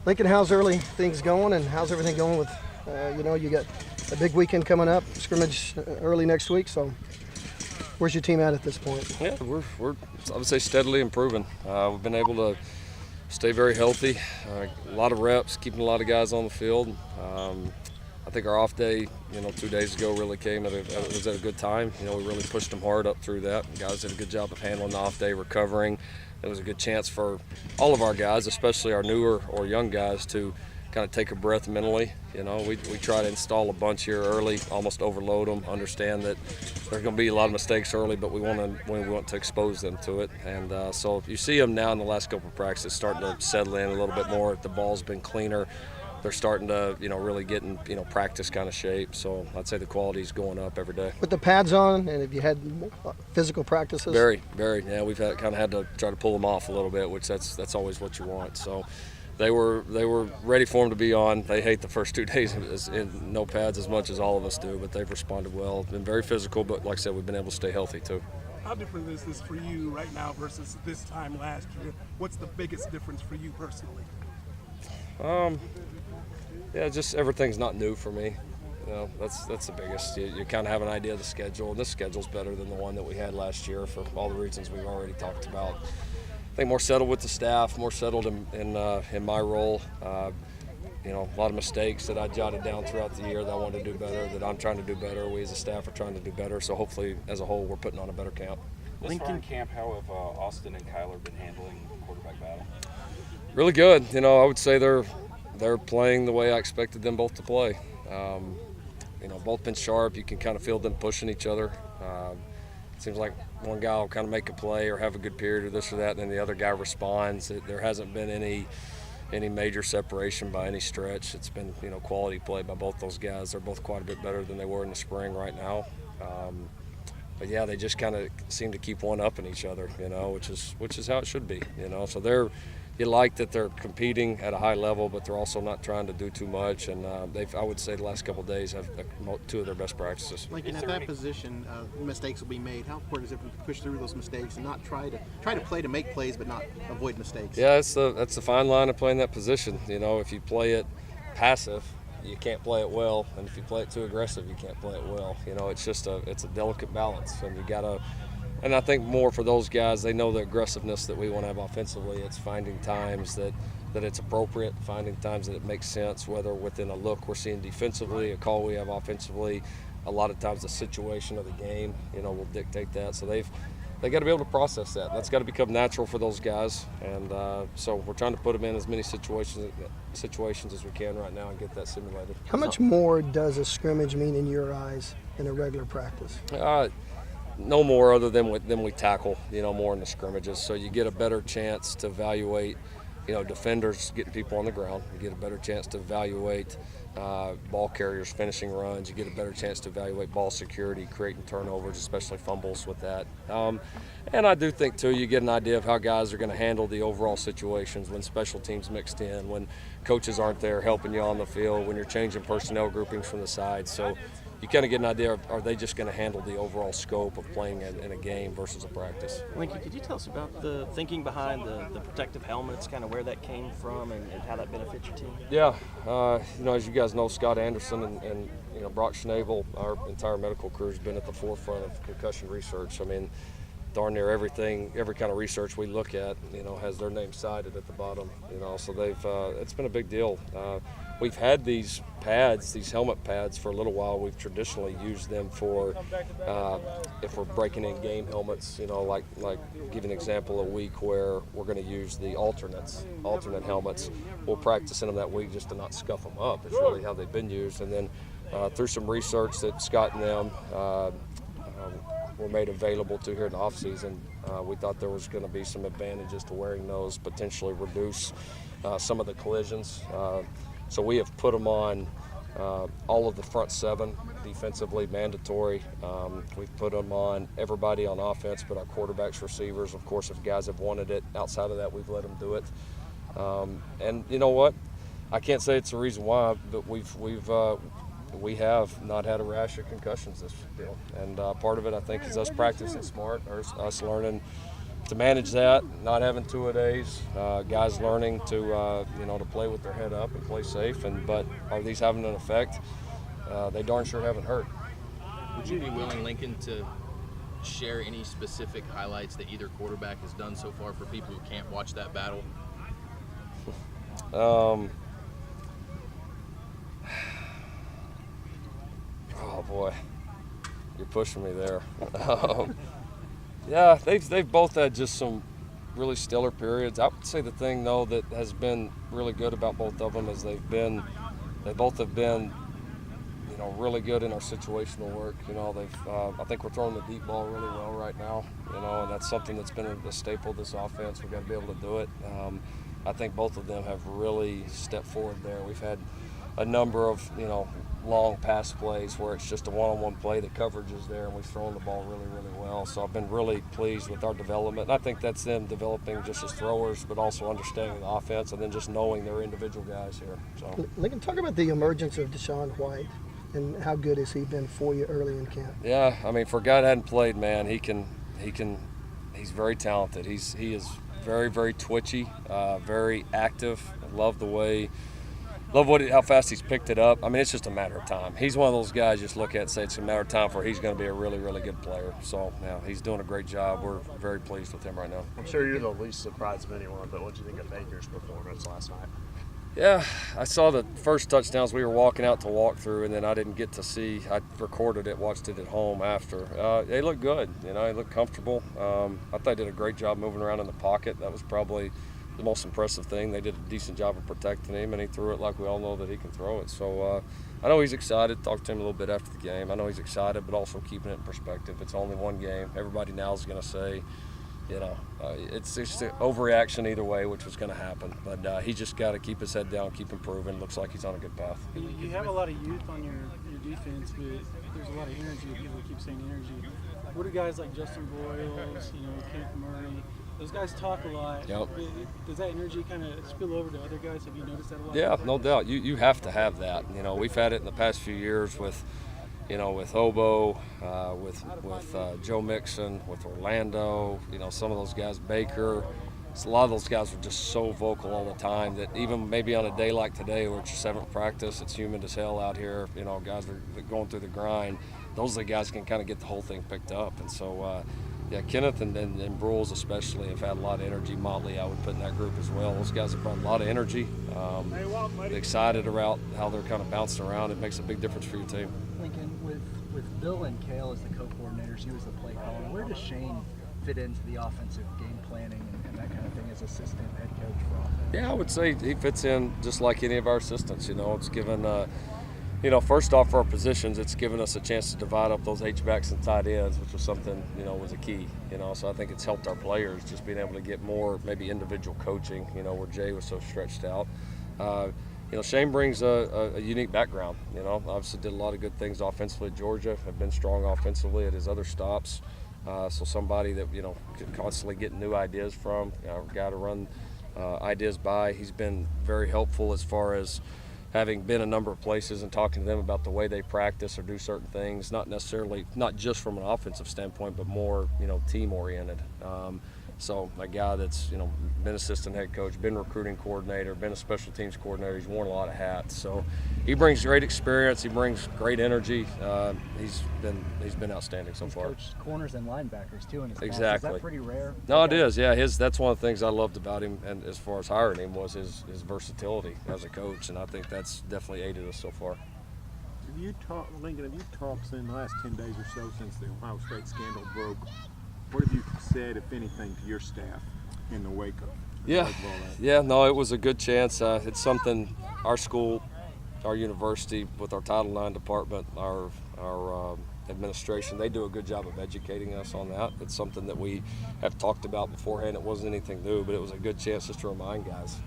Lincoln, how's early things going, and how's everything going with, you got a big weekend coming up, scrimmage early next week, so where's your team at this point? Yeah, we're I would say steadily improving. We've been able to stay very healthy, a lot of reps, keeping a lot of guys on the field. I think our off day, 2 days ago really came it was at a good time. We really pushed them hard up through that. Guys did a good job of handling the off day, recovering. It was a good chance for all of our guys, especially our newer or young guys, to kind of take a breath mentally. We try to install a bunch here early, almost overload them, understand that there's going to be a lot of mistakes early, but we want to expose them to it. And so if you see them now in the last couple of practices starting to settle in a little bit more, the ball's been cleaner. They're starting to, really get in, practice kind of shape. So I'd say the quality's going up every day. With the pads on, and have you had physical practices? Very. Yeah, we've had to try to pull them off a little bit, which that's always what you want. So they were ready for them to be on. They hate the first 2 days in no pads as much as all of us do, but they've responded well. Been very physical, but like I said, we've been able to stay healthy too. How different is this for you right now versus this time last year? What's the biggest difference for you personally? Yeah, just everything's not new for me. That's the biggest. You kind of have an idea of the schedule, and this schedule's better than the one that we had last year for all the reasons we've already talked about. I think more settled with the staff, more settled in my role. A lot of mistakes that I jotted down throughout the year that I wanted to do better, that I'm trying to do better. We as a staff are trying to do better. So hopefully, as a whole, we're putting on a better camp. Lincoln camp, how have Austin and Kyler been handling the quarterback battle? Really good. I would say they're playing the way I expected them both to play. Both been sharp. You can kind of feel them pushing each other. It seems like one guy will kind of make a play or have a good period or this or that, and then the other guy responds. There hasn't been any major separation by any stretch. It's been quality play by both those guys. They're both quite a bit better than they were in the spring right now. But yeah, they just kind of seem to keep one-upping each other, which is how it should be. So you like that they're competing at a high level, but they're also not trying to do too much. And I would say the last couple of days have two of their best practices. Lincoln, at that position, mistakes will be made. How important is it to push through those mistakes and not try to play to make plays, but not avoid mistakes? Yeah, that's the fine line of playing that position. If you play it passive, you can't play it well, and if you play it too aggressive, you can't play it well. It's just it's a delicate balance, and you gotta. And I think more for those guys, they know the aggressiveness that we want to have offensively. It's finding times that it's appropriate, finding times that it makes sense, whether within a look we're seeing defensively, a call we have offensively. A lot of times the situation of the game, will dictate that. So they got to be able to process that. That's got to become natural for those guys. And so we're trying to put them in as many situations as we can right now and get that simulated. How much more does a scrimmage mean in your eyes than a regular practice? No more other than we tackle, more in the scrimmages. So you get a better chance to evaluate, defenders getting people on the ground. You get a better chance to evaluate ball carriers finishing runs. You get a better chance to evaluate ball security, creating turnovers, especially fumbles with that. And I do think, too, you get an idea of how guys are going to handle the overall situations when special teams mixed in, when coaches aren't there helping you on the field, when you're changing personnel groupings from the side. So you kind of get an idea of, are they just going to handle the overall scope of playing in a game versus a practice. Lincoln, could you tell us about the thinking behind the protective helmets, kind of where that came from and how that benefits your team? Yeah, as you guys know, Scott Anderson and Brock Schnabel, our entire medical crew has been at the forefront of concussion research. I mean, darn near every kind of research we look at, has their name cited at the bottom, so it's been a big deal. We've had these helmet pads for a little while. We've traditionally used them for if we're breaking in game helmets, like give an example, a week where we're going to use the alternate helmets. We'll practice in them that week just to not scuff them up. It's really how they've been used. And then through some research that Scott and them were made available to here in the off season, we thought there was going to be some advantages to wearing those, potentially reduce some of the collisions. So we have put them on all of the front seven, defensively mandatory. We've put them on everybody on offense, but our quarterbacks, receivers. Of course, if guys have wanted it outside of that, we've let them do it. And you know what? I can't say it's the reason why, but we've we have not had a rash of concussions this deal. And part of it, I think, is us practicing smart, or us learning to manage that, not having two-a-days, guys learning to to play with their head up and play safe. But are these having an effect? They darn sure haven't hurt. Would you be willing, Lincoln, to share any specific highlights that either quarterback has done so far for people who can't watch that battle? Oh boy, you're pushing me there. Yeah, they've both had just some really stellar periods. I would say the thing though that has been really good about both of them is they both have been really good in our situational work. I think we're throwing the deep ball really well right now, and that's something that's been a staple of this offense. We've got to be able to do it. I think both of them have really stepped forward there. We've had a number of, long pass plays where it's just a one-on-one play, the coverage is there, and we've thrown the ball really, really well. So I've been really pleased with our development. And I think that's them developing just as throwers, but also understanding the offense and then just knowing their individual guys here. So, Lincoln, talk about the emergence of Deshaun White and how good has he been for you early in camp? Yeah, I mean, for a guy that hadn't played, man, he's very talented. He is very, very twitchy, very active. I love how fast he's picked it up. I mean, it's just a matter of time. He's one of those guys you just look at and say it's a matter of time for he's going to be a really, really good player. So, yeah, he's doing a great job. We're very pleased with him right now. I'm sure you're the least surprised of anyone, but what do you think of Baker's performance last night? Yeah, I saw the first touchdowns. We were walking out to walk through, and then I didn't get to see. I recorded it, watched it at home after. They looked good. They looked comfortable. I thought they did a great job moving around in the pocket. That was probably the most impressive thing. They did a decent job of protecting him, and he threw it like we all know that he can throw it. So I know he's excited. Talked to him a little bit after the game. I know he's excited, but also keeping it in perspective. It's only one game. Everybody now is going to say, it's just an overreaction either way, which was going to happen. But he just got to keep his head down, keep improving. Looks like he's on a good path. You have a lot of youth on your defense, but there's a lot of energy. People keep saying energy. What do guys like Justin Broyles, Kenneth Murray, those guys talk a lot. Yep. Does that energy kind of spill over to other guys? Have you noticed that a lot? Yeah, no doubt. You have to have that. We've had it in the past few years with Obo, with Joe Mixon, with Orlando, some of those guys, Baker. So a lot of those guys were just so vocal all the time that even maybe on a day like today where it's your seventh practice, it's humid as hell out here, guys are going through the grind. Those are the guys who can kind of get the whole thing picked up. And so, Kenneth and Broyles especially have had a lot of energy. Motley, I would put in that group as well. Those guys have brought a lot of energy. Excited about how they're kind of bouncing around. It makes a big difference for your team. Lincoln, with Bill and Cale as the co-coordinators, you as the play caller, where does Shane fit into the offensive game planning and that kind of thing as assistant head coach for offense? Yeah, I would say he fits in just like any of our assistants. It's given, first off for our positions, it's given us a chance to divide up those H-backs and tight ends, which was something, was a key. So I think it's helped our players just being able to get more maybe individual coaching, where Jay was so stretched out. Shane brings a unique background. Obviously did a lot of good things offensively at Georgia, have been strong offensively at his other stops. So somebody that, can constantly get new ideas from, a guy to run ideas by. He's been very helpful as far as having been a number of places and talking to them about the way they practice or do certain things, not just from an offensive standpoint, but more, team-oriented. So a guy that's, been assistant head coach, been recruiting coordinator, been a special teams coordinator, he's worn a lot of hats. So he brings great experience, he brings great energy. He's been outstanding so far. Coached corners and linebackers too in his Exactly. class. Is that pretty rare? No, it is. Yeah, that's one of the things I loved about him, and as far as hiring him was his versatility as a coach, and I think that's definitely aided us so far. Lincoln, have you talked in the last 10 days or so since the Ohio State scandal broke? What have you said, if anything, to your staff in the wake of all that? Yeah, no, it was a good chance. It's something our school, our university, with our Title IX department, our administration, they do a good job of educating us on that. It's something that we have talked about beforehand. It wasn't anything new, but it was a good chance just to remind guys,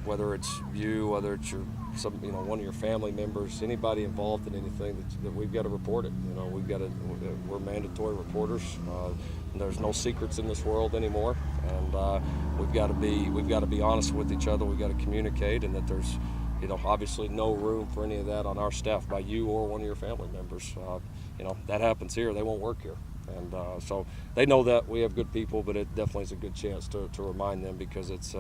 whether it's you, whether it's one of your family members, anybody involved in anything, that we've got to report it. We're mandatory reporters. There's no secrets in this world anymore, and we've got to be honest with each other. We've got to communicate, and that there's obviously no room for any of that on our staff by you or one of your family members. That happens here. They won't work here. And so they know that we have good people, but it definitely is a good chance to remind them, because it's,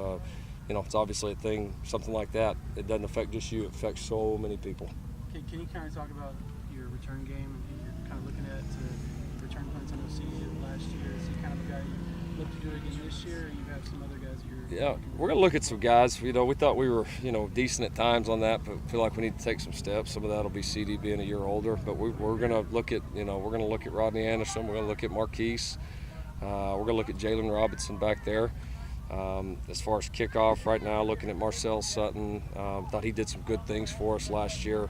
it's obviously a thing, something like that. It doesn't affect just you. It affects so many people. Can you kind of talk about your return game and who you're kind of looking at to return punts? I know CJ last year. Is he kind of a guy you look to do it again this year, or you have some other guys you're we're going to look at some guys. We thought we were, decent at times on that, but feel like we need to take some steps. Some of that will be CD being a year older, but we're going to look at, we're going to look at Rodney Anderson. We're going to look at Marquise. We're going to look at Jalen Robinson back there. As far as kickoff right now, looking at Marcel Sutton. Thought he did some good things for us last year.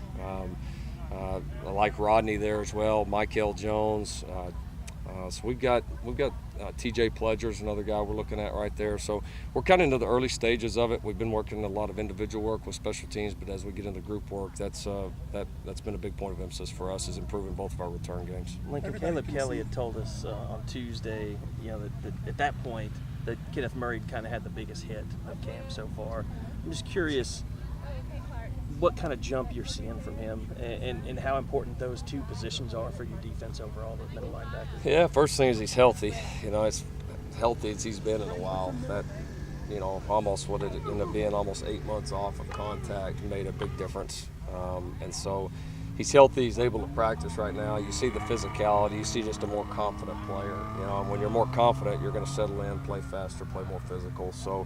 I like Rodney there as well. Michael Jones. So we've got TJ Pledger's another guy we're looking at right there. So we're kind of into the early stages of it. We've been working a lot of individual work with special teams, but as we get into group work, that's been a big point of emphasis for us, is improving both of our return games. Lincoln, Caleb Kelly had told us on Tuesday, that at that point that Kenneth Murray kind of had the biggest hit of camp so far. I'm just curious what kind of jump you're seeing from him, and how important those two positions are for your defense overall, the middle linebacker. Yeah, first thing is he's healthy. It's healthy as he's been in a while. That, almost what it ended up being, almost 8 months off of contact, made a big difference. And so he's healthy. He's able to practice right now. You see the physicality. You see just a more confident player. And when you're more confident, you're going to settle in, play faster, play more physical. So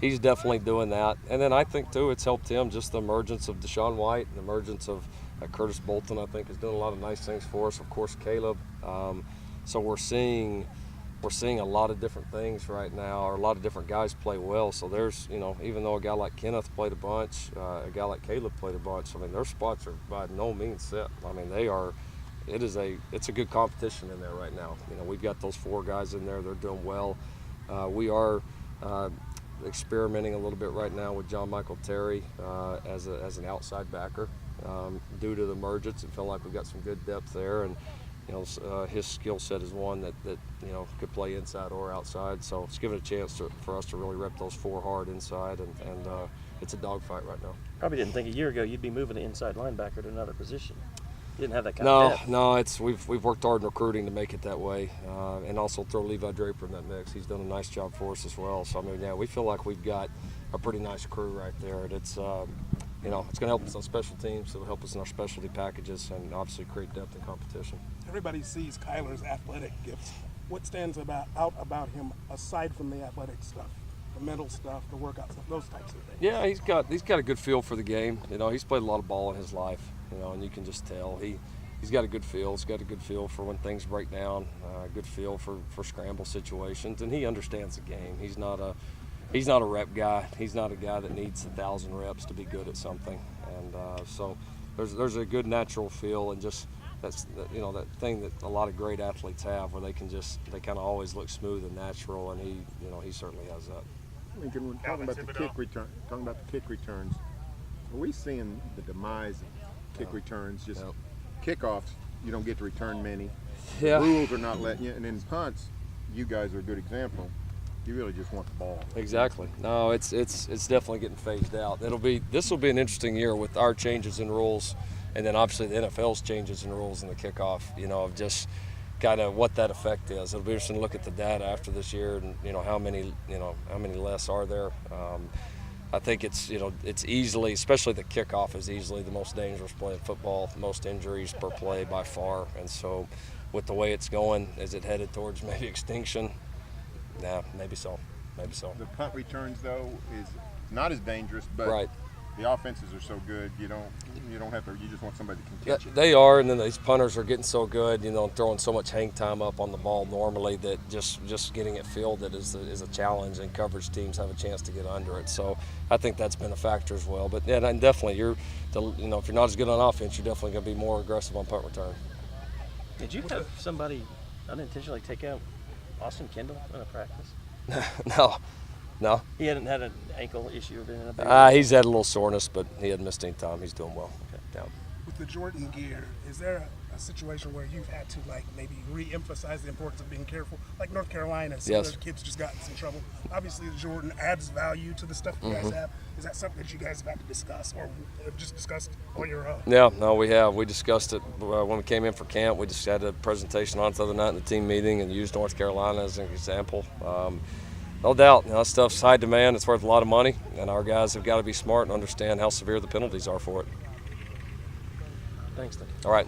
he's definitely doing that. And then I think, too, it's helped him, just the emergence of Deshaun White, the emergence of Curtis Bolton, I think, is doing a lot of nice things for us. Of course, Caleb. So we're seeing a lot of different things right now, or a lot of different guys play well. So there's, even though a guy like Kenneth played a bunch, a guy like Caleb played a bunch, their spots are by no means set. It's a good competition in there right now. We've got those 4 guys in there. They're doing well. We are experimenting a little bit right now with John Michael Terry as an outside backer. Due to the emergence, it felt like we got some good depth there, and his skill set is one that could play inside or outside. So it's given a chance for us to really rep those 4 hard inside, and it's a dogfight right now. Probably didn't think a year ago you'd be moving an inside linebacker to another position. You didn't have that kind of depth. No, we've worked hard in recruiting to make it that way, and also throw Levi Draper in that mix. He's done a nice job for us as well. So we feel like we've got a pretty nice crew right there. And it's it's going to help us on special teams. It'll help us in our specialty packages, and obviously create depth and competition. Everybody sees Kyler's athletic gifts. What stands out about him aside from the athletic stuff, the mental stuff, the workout stuff, those types of things? Yeah, he's got a good feel for the game. He's played a lot of ball in his life. And you can just tell he's got a good feel. He's got a good feel for when things break down. A good feel for scramble situations, and he understands the game. He's not a rep guy. He's not a guy that needs 1,000 reps to be good at something. And so there's a good natural feel, and just that thing that a lot of great athletes have, where they kind of always look smooth and natural, and he certainly has that. Lincoln, when talking about the kick returns, are we seeing the demise of kick returns? Just kickoffs, you don't get to return many. Yeah. The rules are not letting you, and in punts, you guys are a good example. You really just want the ball. Exactly. No, it's definitely getting phased out. This will be an interesting year with our changes in rules, and then obviously the NFL's changes in rules in the kickoff. Of just kind of what that effect is. It'll be interesting to look at the data after this year, and how many less are there. I think it's easily, especially the kickoff, is easily the most dangerous play in football, most injuries per play by far. And so with the way it's going, is it headed towards maybe extinction? Nah, maybe so. The punt returns, though, is not as dangerous, but right. The offenses are so good, you don't have to. You just want somebody that can catch it. They are, and then these punters are getting so good, throwing so much hang time up on the ball normally, that just getting it fielded is a challenge, and coverage teams have a chance to get under it. So I think that's been a factor as well. But yeah, and definitely if you're not as good on offense, you're definitely going to be more aggressive on punt return. Did you have somebody unintentionally take out Austin Kendall in a practice? No. He hadn't had an ankle issue or been in a big he's had a little soreness, but he hadn't missed any time. He's doing well. Okay. Yeah. With the Jordan gear, is there a situation where you've had to like maybe re-emphasize the importance of being careful? Like North Carolina, some Yes. of those kids just got in some trouble. Obviously, Jordan adds value to the stuff you guys have. Is that something that you guys have had to discuss, or just discussed on your own? Yeah, no, we have. We discussed it when we came in for camp. We just had a presentation on it the other night in the team meeting and used North Carolina as an example. No doubt, that stuff's high demand. It's worth a lot of money, and our guys have got to be smart and understand how severe the penalties are for it. Thanks, Nick. All right.